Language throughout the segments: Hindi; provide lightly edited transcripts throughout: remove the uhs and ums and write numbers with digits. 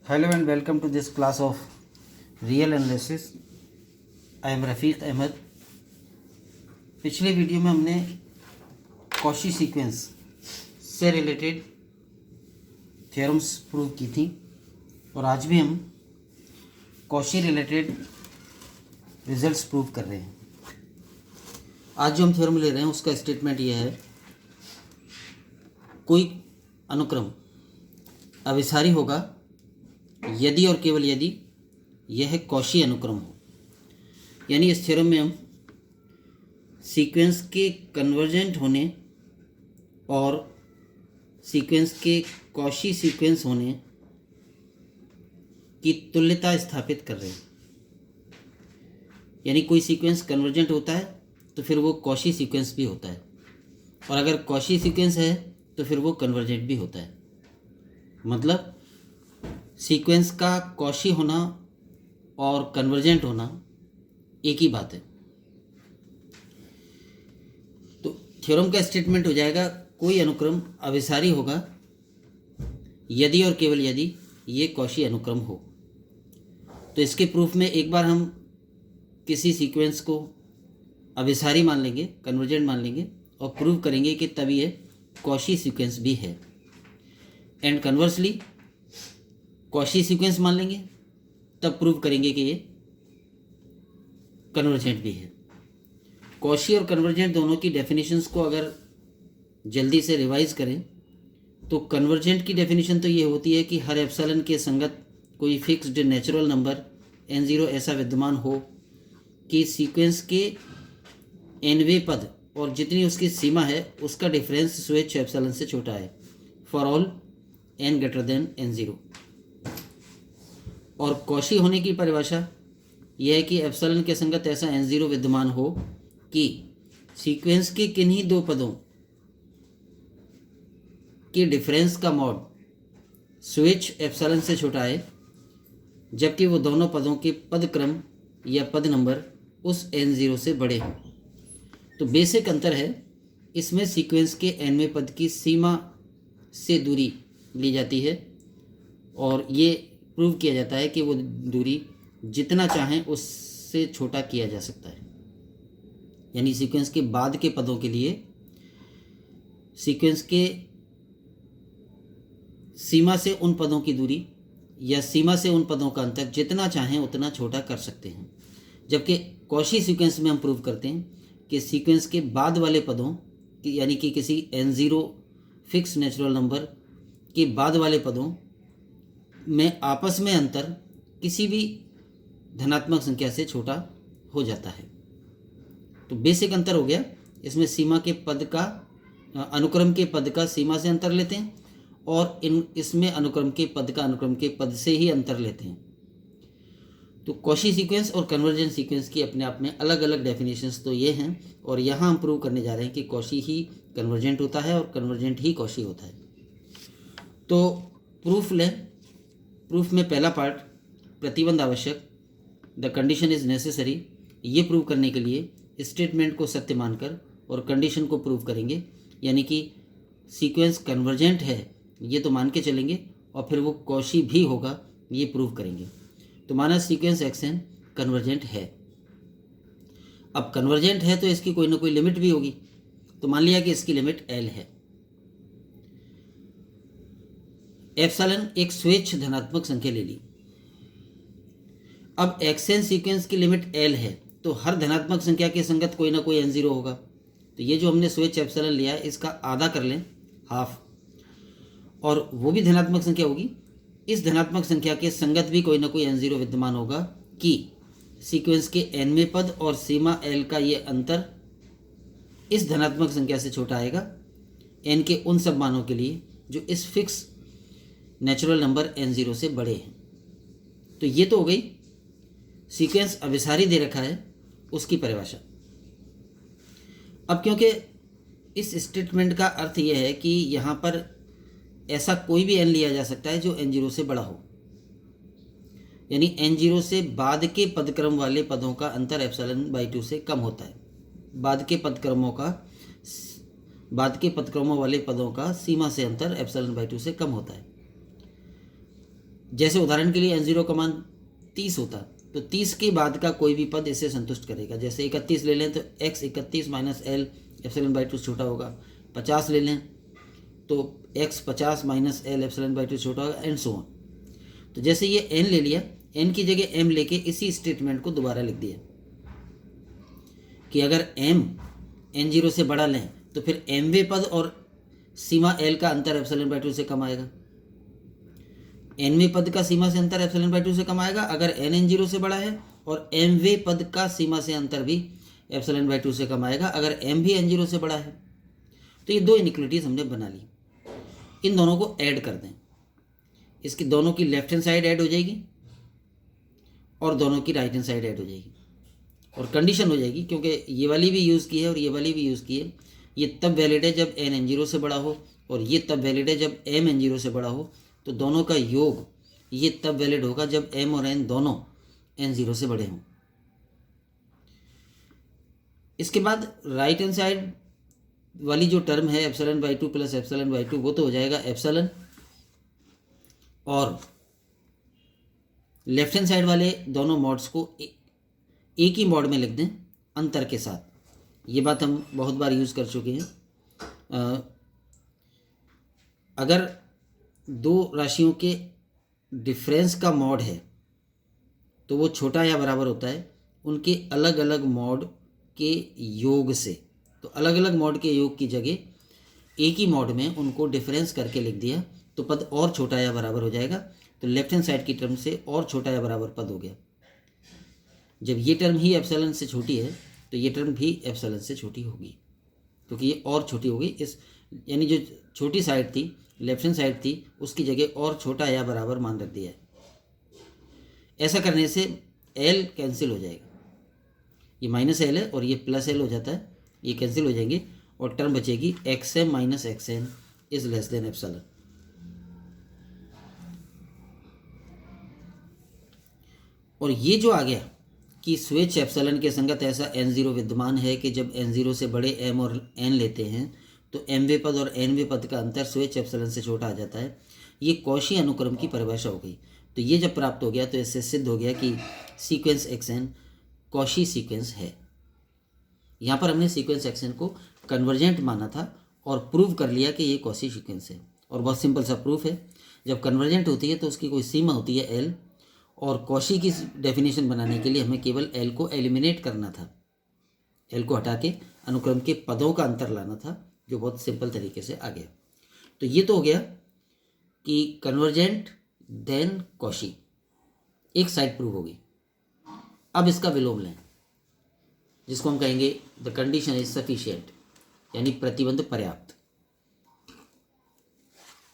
Hello and welcome to this class of real analysis. I am रफ़ीक अहमद. पिछले वीडियो में हमने कॉशी सीक्वेंस से रिलेटेड थ्योरम्स प्रूव की थी और आज भी हम कॉशी रिलेटेड रिजल्ट्स प्रूव कर रहे हैं. आज जो हम थ्योरम ले रहे हैं उसका स्टेटमेंट यह है, कोई अनुक्रम अभिसारी होगा यदि और केवल यदि यह कॉशी अनुक्रम हो. यानी इस थ्योरम में हम सीक्वेंस के कन्वर्जेंट होने और सीक्वेंस के कॉशी सीक्वेंस होने की तुल्यता स्थापित कर रहे हैं. यानी कोई सीक्वेंस कन्वर्जेंट होता है तो फिर वो कॉशी सीक्वेंस भी होता है, और अगर कॉशी सीक्वेंस है तो फिर वो कन्वर्जेंट भी होता है. मतलब सीक्वेंस का कॉशी होना और कन्वर्जेंट होना एक ही बात है. तो थ्योरम का स्टेटमेंट हो जाएगा, कोई अनुक्रम अभिसारी होगा यदि और केवल यदि ये कॉशी अनुक्रम हो. तो इसके प्रूफ में एक बार हम किसी सीक्वेंस को अभिसारी मान लेंगे, कन्वर्जेंट मान लेंगे और प्रूव करेंगे कि तब ये कॉशी सीक्वेंस भी है. एंड कन्वर्सली कॉशी सीक्वेंस मान लेंगे तब प्रूव करेंगे कि ये कन्वर्जेंट भी है. कॉशी और कन्वर्जेंट दोनों की डेफिनेशंस को अगर जल्दी से रिवाइज करें तो कन्वर्जेंट की डेफिनेशन तो ये होती है कि हर एप्सिलॉन के संगत कोई फिक्स्ड नेचुरल नंबर n0 ऐसा विद्यमान हो कि सीक्वेंस के nवें पद और जितनी उसकी सीमा है उसका डिफरेंस स्वेच्छ एप्सिलॉन से छोटा है for all n greater than n0. और कॉशी होने की परिभाषा यह है कि एप्सिलॉन के संगत ऐसा n0 विद्यमान हो कि सीक्वेंस के किन्हीं दो पदों के डिफरेंस का मॉड स्वेच्छ एप्सिलॉन से छोटा है, जबकि वो दोनों पदों के पद क्रम या पद नंबर उस n0 से बड़े हों. तो बेसिक अंतर है, इसमें सीक्वेंस के nवें पद की सीमा से दूरी ली जाती है और ये प्रूव किया जाता है कि वो दूरी जितना चाहें उससे छोटा किया जा सकता है. यानी सीक्वेंस के बाद के पदों के लिए सीक्वेंस के सीमा से उन पदों की दूरी या सीमा से उन पदों का अंतर जितना चाहें उतना छोटा कर सकते हैं. जबकि कॉशी सीक्वेंस में हम प्रूव करते हैं कि सीक्वेंस के बाद वाले पदों यानी कि किसी n0 फिक्स नेचुरल नंबर के बाद वाले पदों में आपस में अंतर किसी भी धनात्मक संख्या से छोटा हो जाता है. तो बेसिक अंतर हो गया, इसमें सीमा के पद का अनुक्रम के पद का सीमा से अंतर लेते हैं और इसमें अनुक्रम के पद का अनुक्रम के पद से ही अंतर लेते हैं. तो कॉशी सीक्वेंस और कन्वर्जेंट सीक्वेंस की अपने आप में अलग अलग डेफिनेशंस तो ये हैं, और यहाँ हम प्रूव करने जा रहे हैं कि कॉशी ही कन्वर्जेंट होता है और कन्वर्जेंट ही कॉशी होता है. तो प्रूफ लें. प्रूफ में पहला पार्ट, प्रतिबंध आवश्यक, द कंडीशन इज़ नेसेसरी. ये प्रूव करने के लिए स्टेटमेंट को सत्य मानकर और कंडीशन को प्रूव करेंगे. यानी कि सीक्वेंस कन्वर्जेंट है ये तो मान के चलेंगे और फिर वो कॉशी भी होगा ये प्रूव करेंगे. तो माना सीक्वेंस xn कन्वर्जेंट है. अब कन्वर्जेंट है तो इसकी कोई ना कोई लिमिट भी होगी. तो मान लिया कि इसकी लिमिट l है. एप्सिलॉन एक स्वेच्छ धनात्मक संख्या ले ली. अब xn सीक्वेंस की लिमिट l है तो हर धनात्मक संख्या के संगत कोई ना कोई n0 होगा. तो ये जो हमने स्वेच्छ एप्सिलॉन लिया है इसका आधा कर लें, हाफ, और वो भी धनात्मक संख्या होगी. इस धनात्मक संख्या के संगत भी कोई ना कोई n0 विद्यमान होगा कि सीक्वेंस के nवें पद और सीमा l का ये अंतर इस धनात्मक संख्या से छोटा आएगा n के उन सब मानों के लिए जो इस फिक्स नेचुरल नंबर n0 से बड़े हैं. तो ये तो हो गई सीक्वेंस अभिसारी दे रखा है उसकी परिभाषा. अब क्योंकि इस स्टेटमेंट का अर्थ यह है कि यहाँ पर ऐसा कोई भी n लिया जा सकता है जो n0 से बड़ा हो, यानी n0 से बाद के पदक्रम वाले पदों का अंतर ε/2 से कम होता है. बाद के पदक्रमों वाले पदों का सीमा से अंतर ε/2 से कम होता है. जैसे उदाहरण के लिए n0 का मान 30 होता, तो 30 के बाद का कोई भी पद इसे संतुष्ट करेगा। जैसे 31 ले लें तो x 31 minus L epsilon by 2 छोटा होगा। 50 ले लें तो x 50 minus L epsilon by 2 छोटा होगा, एंड सो ऑन। तो जैसे ये n ले लिया, n की जगह m लेके इसी स्टेटमेंट को दोबारा लिख दिया कि अगर m n0 से बड़ा लें तो फिर mवें पद और सीमा l का अंतर एप्सिलॉन बाई 2 से कम आएगा। nवें पद का सीमा से अंतर एप्सिलॉन बाई 2 से कम आएगा अगर n n0 से बड़ा है, और mवें पद का सीमा से अंतर भी एप्सिलॉन बाई 2 से कम आएगा अगर m भी n0 से बड़ा है। तो ये दो इनइक्वालिटीज हमने बना ली। इन दोनों को ऐड कर दें, इसकी दोनों की लेफ्ट हैंड साइड ऐड हो जाएगी और दोनों की राइट हैंड साइड ऐड हो जाएगी, और कंडीशन हो जाएगी क्योंकि ये वाली भी यूज़ की है और ये वाली भी यूज़ की है। ये तब वैलिड है जब n n0 से बड़ा हो, और ये तब वैलिड है जब m n0 से बड़ा हो। तो दोनों का योग ये तब वैलिड होगा जब m और n दोनों n0 से बड़े हों। इसके बाद राइट हैंड साइड वाली जो टर्म है epsilon by 2 plus epsilon by 2, वो तो हो जाएगा एप्सिलॉन, और लेफ्ट हैंड साइड वाले दोनों मॉड्स को एक ही मॉड में लिख दें अंतर के साथ। ये बात हम बहुत बार यूज़ कर चुके हैं। अगर दो राशियों के डिफरेंस का मॉड है तो वो छोटा या बराबर होता है उनके अलग अलग मॉड के योग से। तो अलग अलग मॉड के योग की जगह एक ही मॉड में उनको डिफरेंस करके लिख दिया तो पद और छोटा या बराबर हो जाएगा। तो लेफ्ट हैंड साइड की टर्म से और छोटा या बराबर पद हो गया। जब ये टर्म ही एप्सिलॉन से छोटी है तो ये टर्म भी एप्सिलॉन से छोटी होगी, क्योंकि ये और छोटी होगी। इस यानी जो छोटी साइड थी, लेफ्ट हैंड साइड थी, उसकी जगह और छोटा या बराबर मान रख दिया है। ऐसा करने से एल कैंसिल हो जाएगा, ये माइनस एल है और ये प्लस एल हो जाता है, ये कैंसिल हो जाएंगे और टर्म बचेगी x m minus x n is less than epsilon. और ये जो आ गया कि स्वेच्छ एप्सिलॉन के संगत ऐसा n0 विद्यमान है कि जब n0 से बड़े m और n लेते हैं तो mवें पद और nवें पद का अंतर स्वेच्छ एप्सिलॉन से छोटा आ जाता है। ये कॉशी अनुक्रम की परिभाषा हो गई। तो ये जब प्राप्त हो गया तो इससे सिद्ध हो गया कि सीक्वेंस xn कॉशी सीक्वेंस है। यहाँ पर हमने सीक्वेंस xn को कन्वर्जेंट माना था और प्रूव कर लिया कि ये कॉशी सीक्वेंस है। और बहुत सिंपल सा प्रूफ है, जब कन्वर्जेंट होती है तो उसकी कोई सीमा होती है l, और कॉशी की डेफिनेशन बनाने के लिए हमें केवल l को एलिमिनेट करना था, l को हटा के अनुक्रम के पदों का अंतर लाना था, जो बहुत सिंपल तरीके से आ गया। तो ये तो हो गया कि कन्वर्जेंट देन कॉशी, एक साइड प्रूव होगी। अब इसका विलोम लें, जिसको हम कहेंगे द कंडीशन इज सफिशिएंट, यानी प्रतिबंध पर्याप्त।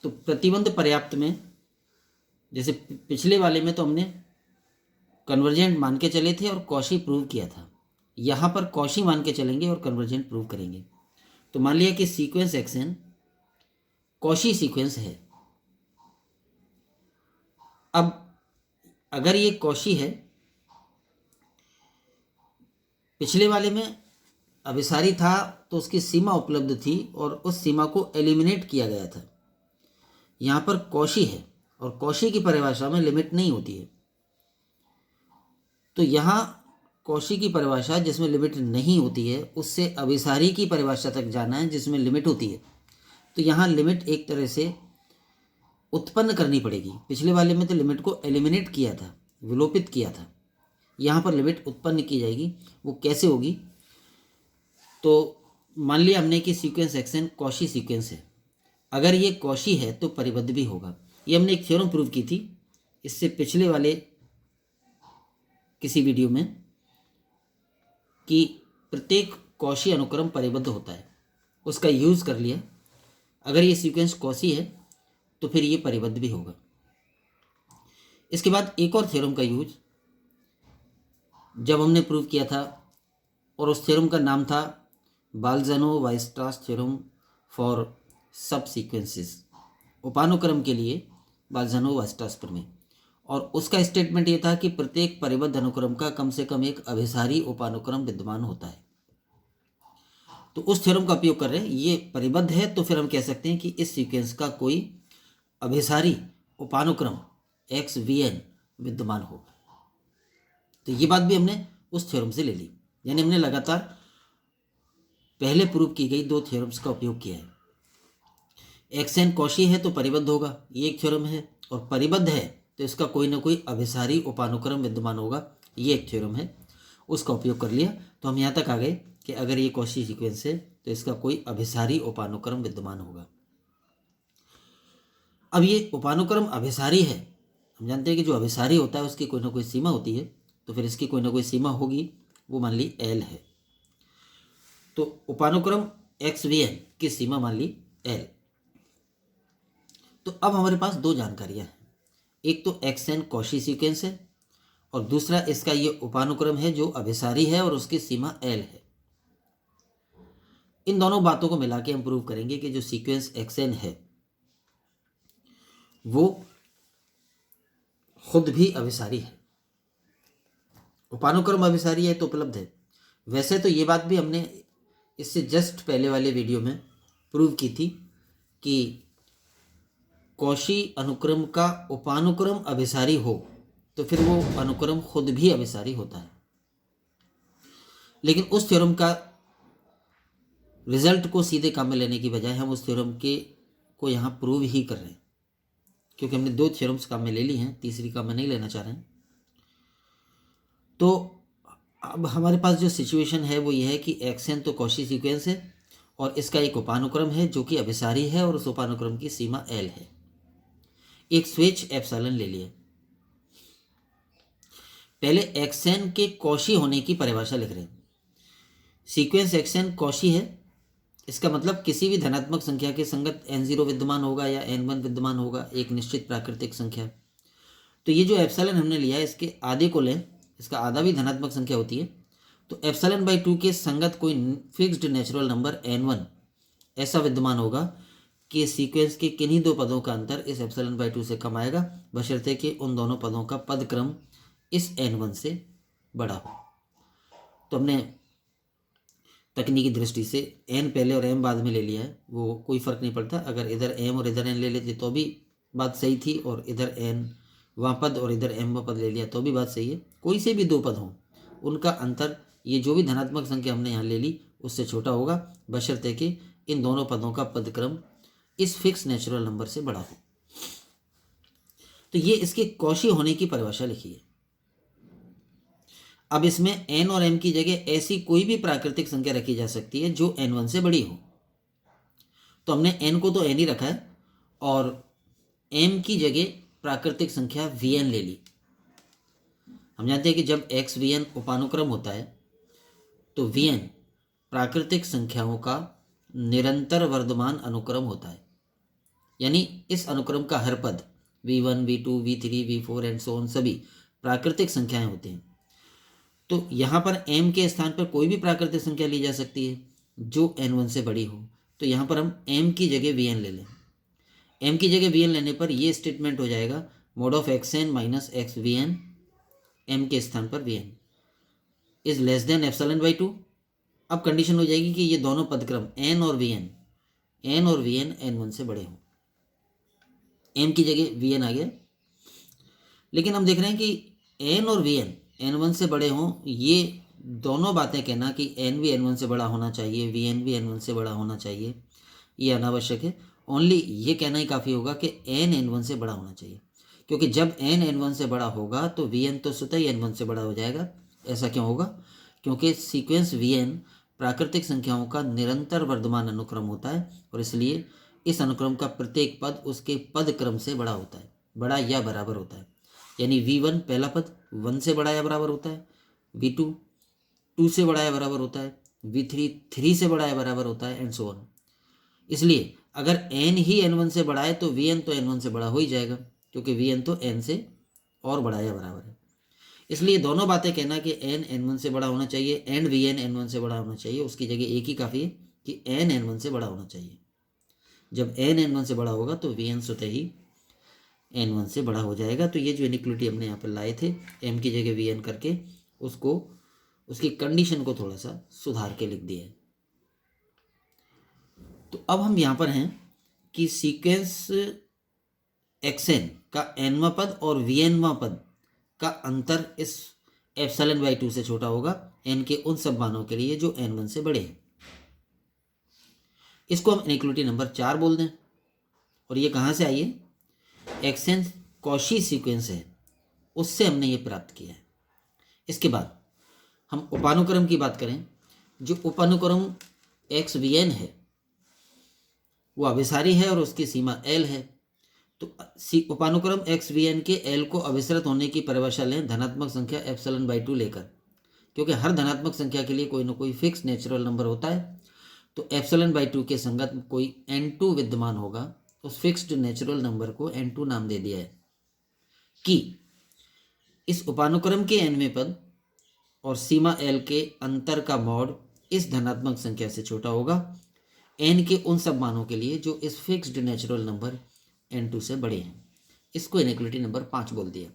तो प्रतिबंध पर्याप्त में जैसे पिछले वाले में तो हमने कन्वर्जेंट मान के चले थे और कॉशी प्रूव किया था, यहाँ पर कॉशी मान के चलेंगे और कन्वर्जेंट प्रूव करेंगे। तो मान लिया कि सीक्वेंस xn कॉशी सीक्वेंस है। अब अगर ये कॉशी है, पिछले वाले में अभिसारी था तो उसकी सीमा उपलब्ध थी और उस सीमा को एलिमिनेट किया गया था। यहाँ पर कॉशी है और कॉशी की परिभाषा में लिमिट नहीं होती है। तो यहाँ कॉशी की परिभाषा जिसमें लिमिट नहीं होती है उससे अभिसारी की परिभाषा तक जाना है जिसमें लिमिट होती है। तो यहाँ लिमिट एक तरह से उत्पन्न करनी पड़ेगी। पिछले वाले में तो लिमिट को एलिमिनेट किया था, विलोपित किया था, यहाँ पर लिमिट उत्पन्न की जाएगी। वो कैसे होगी? तो मान लिया हमने कि सीक्वेंस xn कॉशी सीक्वेंस है। अगर ये कॉशी है तो परिबद्ध भी होगा। ये हमने एक थ्योरम प्रूव की थी इससे पिछले वाले किसी वीडियो में, कि प्रत्येक कॉशी अनुक्रम परिबद्ध होता है, उसका यूज़ कर लिया। अगर ये सीक्वेंस कॉशी है तो फिर ये परिबद्ध भी होगा। इसके बाद एक और थ्योरम का यूज जब हमने प्रूव किया था, और उस थ्योरम का नाम था बाल्ज़ानो-वाइस्ट्रास थ्योरम फॉर सब सीक्वेंसेस, उपानुक्रम के लिए बाल्ज़ानो-वाइस्ट्रास प्रमेय। और उसका स्टेटमेंट ये था कि प्रत्येक परिबद्ध अनुक्रम का कम से कम एक अभिसारी उपानुक्रम विद्यमान होता है। तो उस थ्योरम का उपयोग कर रहे हैं। ये परिबद्ध है तो फिर हम कह सकते हैं कि इस सीक्वेंस का कोई अभिसारी उपानुक्रम एक्स वी एन विद्यमान हो। तो ये बात भी हमने उस थ्योरम से ले ली, यानी हमने लगातार पहले प्रूव की गई दो थ्योरम्स का उपयोग किया है। एक्स एन कॉशी है तो परिबद्ध होगा, ये एक थ्योरम है, और परिबद्ध है तो इसका कोई ना कोई अभिसारी उपानुक्रम विद्यमान होगा, ये एक थ्योरम है, उसका उपयोग कर लिया। तो हम यहाँ तक आ गए कि अगर ये कॉशी सीक्वेंस है तो इसका कोई अभिसारी उपानुक्रम विद्यमान होगा। अब ये उपानुक्रम अभिसारी है, हम जानते हैं कि जो अभिसारी होता है उसकी कोई ना कोई सीमा होती है, तो फिर इसकी कोई ना कोई सीमा होगी, वो मान ली एल है। तो उपानुक्रम एक्स वी एन की सीमा मान ली एल। तो अब हमारे पास दो जानकारियां हैं, एक तो एक्स एन कॉशी सीक्वेंस है और दूसरा इसका ये उपानुक्रम है जो अभिसारी है और उसकी सीमा एल है। इन दोनों बातों को मिला के हम प्रूव करेंगे कि जो सीक्वेंस एक्स एन है वो खुद भी अभिसारी है, उपानुक्रम अभिसारी है तो उपलब्ध है। वैसे तो ये बात भी हमने इससे जस्ट पहले वाले वीडियो में प्रूव की थी कि कॉशी अनुक्रम का उपानुक्रम अभिसारी हो तो फिर वो अनुक्रम खुद भी अभिसारी होता है, लेकिन उस थ्योरम का रिजल्ट को सीधे काम में लेने की बजाय हम उस थ्योरम के को यहाँ प्रूव ही कर रहे हैं, क्योंकि हमने दो थ्योरम्स काम में ले ली हैं, तीसरी काम में नहीं लेना चाह रहे हैं। तो अब हमारे पास जो सिचुएशन है वो ये है कि एक्स एन तो कॉशी सीक्वेंस है और इसका एक उपानुक्रम है जो कि अभिसारी है और उस उपानुक्रम की सीमा एल है। एक स्विच एप्सिलॉन ले लिया। पहले एक्स एन के कॉशी होने की परिभाषा लिख रहे हैं। सीक्वेंस एक्स एन कॉशी है, इसका मतलब किसी भी धनात्मक संख्या के संगत n0 विद्यमान होगा या n1 विद्यमान होगा, एक निश्चित प्राकृतिक संख्या। तो ये जो एप्सिलॉन हमने लिया है इसके आधे को लें, इसका आधा भी धनात्मक संख्या होती है, तो एप्सिलॉन बाई 2 के संगत कोई फिक्स्ड नेचुरल नंबर n1 ऐसा विद्यमान होगा कि सीक्वेंस के किन्हीं दो पदों का अंतर इस एप्सिलॉन बाई 2 से कम आएगा, बशर्ते कि उन दोनों पदों का पद क्रम इस n1 से बड़ा हो। तो हमने तकनीकी दृष्टि से n पहले और m बाद में ले लिया है, वो कोई फ़र्क नहीं पड़ता। अगर इधर m और इधर n ले लेते तो भी बात सही थी, और इधर n वहाँ पद और इधर m पद ले लिया तो भी बात सही है। कोई से भी दो पद हों उनका अंतर ये जो भी धनात्मक संख्या हमने यहाँ ले ली उससे छोटा होगा, बशर्ते कि इन दोनों पदों का पद क्रम इस फिक्स नेचुरल नंबर से बड़ा हो। तो ये इसके कॉशी होने की परिभाषा लिखी है। अब इसमें n और m की जगह ऐसी कोई भी प्राकृतिक संख्या रखी जा सकती है जो n1 से बड़ी हो। तो हमने n को तो n ही रखा है और m की जगह प्राकृतिक संख्या vn ले ली। हम जानते हैं कि जब x vn उपानुक्रम होता है तो vn प्राकृतिक संख्याओं का निरंतर वर्धमान अनुक्रम होता है, यानी इस अनुक्रम का हर पद v1 v2 v3 v4 and so on सभी प्राकृतिक संख्याएं होती हैं। तो यहाँ पर m के स्थान पर कोई भी प्राकृतिक संख्या ली जा सकती है जो n1 से बड़ी हो। तो यहाँ पर हम m की जगह vn ले लें। m की जगह vn लेने पर ये स्टेटमेंट हो जाएगा mod of xn minus x v n, m के स्थान पर vn is less than epsilon by 2। अब कंडीशन हो जाएगी कि ये दोनों पदक्रम n और vn n1 से बड़े हों। m की जगह vn आ गया, लेकिन हम देख रहे हैं कि n और vn n1 से बड़े हों, ये दोनों बातें कहना कि n भी n1 से बड़ा होना चाहिए, vn भी n1 से बड़ा होना चाहिए, ये अनावश्यक है। ओनली ये कहना ही काफ़ी होगा कि n n1 से बड़ा होना चाहिए, क्योंकि जब n n1 से बड़ा होगा तो vn तो स्वतः ही n1 से बड़ा हो जाएगा। ऐसा क्यों होगा? क्योंकि सीक्वेंस vn प्राकृतिक संख्याओं का निरंतर वर्धमान अनुक्रम होता है और इसलिए इस अनुक्रम का प्रत्येक पद उसके पद क्रम से बड़ा होता है, बड़ा या बराबर होता है। यानी v1 पहला पद 1 से बड़ा या बराबर होता है, v2 2 से बड़ा या बराबर होता है, v3 3 से बड़ा या बराबर होता है एंड सो ऑन। इसलिए अगर n ही n1 से बड़ा है तो vn तो n1 से बड़ा हो ही जाएगा, क्योंकि vn तो n से और बड़ा या बराबर है। इसलिए दोनों बातें कहना कि n n1 से बड़ा होना चाहिए एंड vn n1 से बड़ा होना चाहिए, उसकी जगह एक ही काफ़ी है कि n n1 से बड़ा होना चाहिए। जब n n1 से बड़ा होगा तो vn स्वतः ही n1 से बड़ा हो जाएगा। तो ये जो इनिक्वलिटी हमने यहाँ पर लाए थे m की जगह vn करके, उसको उसकी कंडीशन को थोड़ा सा सुधार के लिख दिया है। तो अब हम यहाँ पर हैं कि सीक्वेंस xn का nवां पद और vnवां पद का अंतर इस एप्सिलॉन बाई 2 से छोटा होगा n के उन सब मानों के लिए जो n1 से बड़े हैं। इसको हम इनइक्वालिटी नंबर 4 बोल दें। और ये कहाँ से आई है? xn कॉशी सीक्वेंस है, उससे हमने ये प्राप्त किया है। इसके बाद हम उपानुक्रम की बात करें। जो उपानुक्रम xvn है वो अभिसारी है और उसकी सीमा l है। तो उपानुक्रम xvn के l को अभिसरित होने की परिभाषा लें धनात्मक संख्या एप्सिलॉन बाई 2 लेकर, क्योंकि हर धनात्मक संख्या के लिए कोई ना कोई फिक्स नेचुरल नंबर होता है। तो एप्सिलॉन बाई 2 के संगत कोई n2 विद्यमान होगा, उस फिक्स्ड नेचुरल नंबर को n2 नाम दे दिया है कि इस उपानुक्रम के nवें पद और सीमा l के अंतर का मॉड इस धनात्मक संख्या से छोटा होगा n के उन सब मानों के लिए जो इस फिक्स्ड नेचुरल नंबर n2 से बड़े हैं। इसको इनइक्वालिटी नंबर 5 बोल दिया।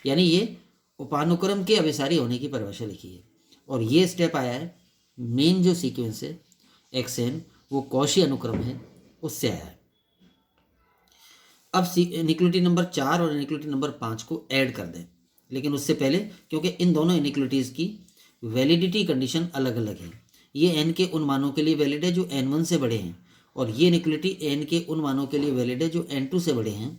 यानी ये उपानुक्रम के अभिसारी होने की परिभाषा लिखी है और ये स्टेप आया है मेन जो सीक्वेंस है xn वो कॉशी अनुक्रम है उससे आया है। अब इनइक्वालिटी नंबर 4 और इनइक्वालिटी नंबर 5 को ऐड कर दें, लेकिन उससे पहले क्योंकि इन दोनों इनइक्वालिटीज़ की वैलिडिटी कंडीशन अलग अलग है। ये n के उन मानों के लिए वैलिड है जो n1 से बड़े हैं और ये इनइक्वालिटी n के उन मानों के लिए वैलिड है जो n2 से बड़े हैं।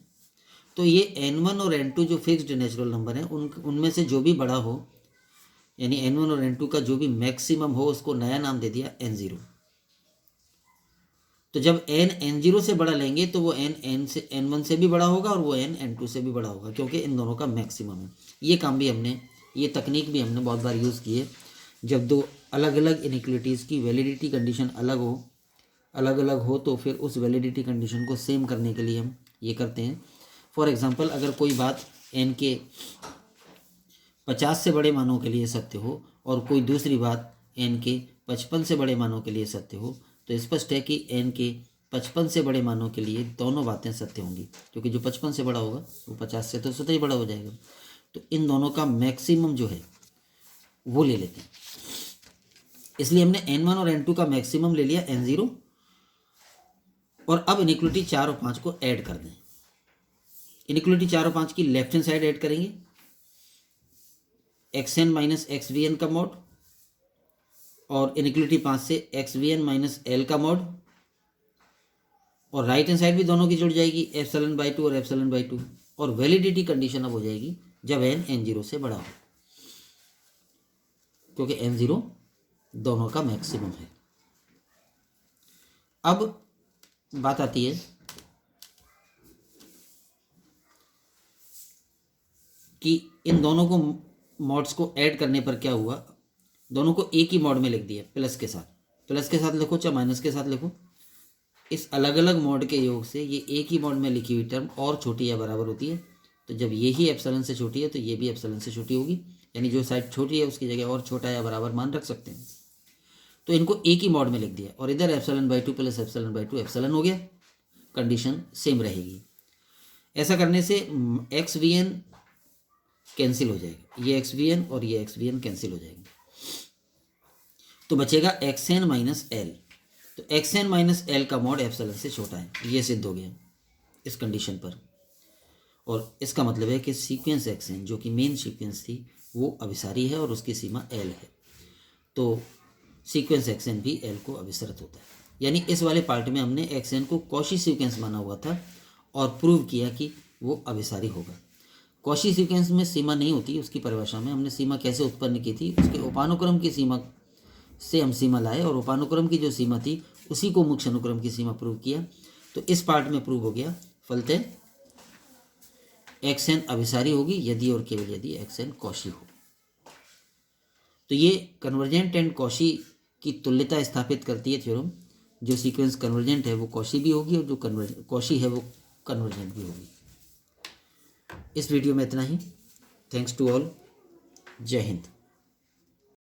तो ये n1 और n2 जो फिक्स्ड नेचुरल नंबर हैं उनमें से जो भी बड़ा हो, यानी n1 और n2 का जो भी मैक्सिमम हो, उसको नया नाम दे दिया n0। तो जब n n0 से बड़ा लेंगे तो वो n1 से भी बड़ा होगा और वो n2 से भी बड़ा होगा, क्योंकि इन दोनों का मैक्सिमम है। ये काम भी हमने, ये तकनीक भी हमने बहुत बार यूज़ की है। जब दो अलग अलग इनइक्वालिटीज़ की वैलिडिटी कंडीशन अलग अलग हो तो फिर उस वैलिडिटी कंडीशन को सेम करने के लिए हम ये करते हैं। फॉर एग्जांपल, अगर कोई बात n के 50 से बड़े मानों के लिए सत्य हो और कोई दूसरी बात n के 55 से बड़े मानों के लिए सत्य हो, तो स्पष्ट है कि n के 55 से बड़े मानों के लिए दोनों बातें सत्य होंगी, क्योंकि जो 55 से बड़ा होगा वो 50 से तो स्वतः ही बड़ा हो जाएगा। तो इन दोनों का मैक्सिमम जो है वो ले लेते हैं। इसलिए हमने n1 और n2 का मैक्सिमम ले लिया n0 और अब इनइक्वालिटी 4 और 5 को ऐड कर दें। इनइक्वालिटी 4 और 5 की लेफ्ट हैंड साइड ऐड करेंगे xn माइनस xvn का मॉड और इनइक्वालिटी 5 से xvn माइनस l का मॉड, और राइट हैंड साइड भी दोनों की जुड़ जाएगी एप्सिलॉन बाई 2 और एप्सिलॉन बाई 2, और वैलिडिटी कंडीशन अब हो जाएगी जब n n0 से बड़ा हो, क्योंकि n0 दोनों का मैक्सिमम है। अब बात आती है कि इन दोनों को मॉड्स को ऐड करने पर क्या हुआ। दोनों को एक ही मॉड में लिख दिया प्लस के साथ लिखो चाहे माइनस के साथ लिखो। इस अलग अलग मॉड के योग से ये एक ही मॉड में लिखी हुई टर्म और छोटी या बराबर होती है। तो जब ये ही एप्सिलॉन से छोटी है तो ये भी एप्सिलॉन से छोटी होगी, यानी जो साइड छोटी है उसकी जगह और छोटा या बराबर मान रख सकते हैं। तो इनको एक ही मॉड में लिख दिया और इधर epsilon by 2 plus epsilon by 2 epsilon हो गया, कंडीशन सेम रहेगी। ऐसा करने से xvn कैंसिल हो जाएगा, ये xvn और ये xvn कैंसिल हो जाएंगे, तो बचेगा xn माइनस l। तो xn माइनस l का मॉड एप्सिलॉन से छोटा है, ये सिद्ध हो गया इस कंडीशन पर। और इसका मतलब है कि सीक्वेंस xn जो कि मेन सीक्वेंस थी वो अभिसारी है और उसकी सीमा l है, तो सीक्वेंस xn भी l को अभिसरित होता है। यानी इस वाले पार्ट में हमने xn को कॉशी सीक्वेंस माना हुआ था और प्रूव किया कि वो अभिसारी होगा। कॉशी सीक्वेंस में सीमा नहीं होती, उसकी परिभाषा में हमने सीमा कैसे उत्पन्न की थी, उसके उपानुक्रम की सीमा से हम सीमा लाए और उपानुक्रम की जो सीमा थी उसी को मुख्य अनुक्रम की सीमा प्रूव किया। तो इस पार्ट में प्रूव हो गया फलतः xn अभिसारी होगी यदि और केवल यदि xn कॉशी हो। तो ये कन्वर्जेंट एंड कॉशी की तुल्यता स्थापित करती है थ्योरम। जो सीक्वेंस कन्वर्जेंट है वो कॉशी भी होगी और जो कॉशी है वो कन्वर्जेंट भी होगी। इस वीडियो में इतना ही। Thanks to all. जय हिंद।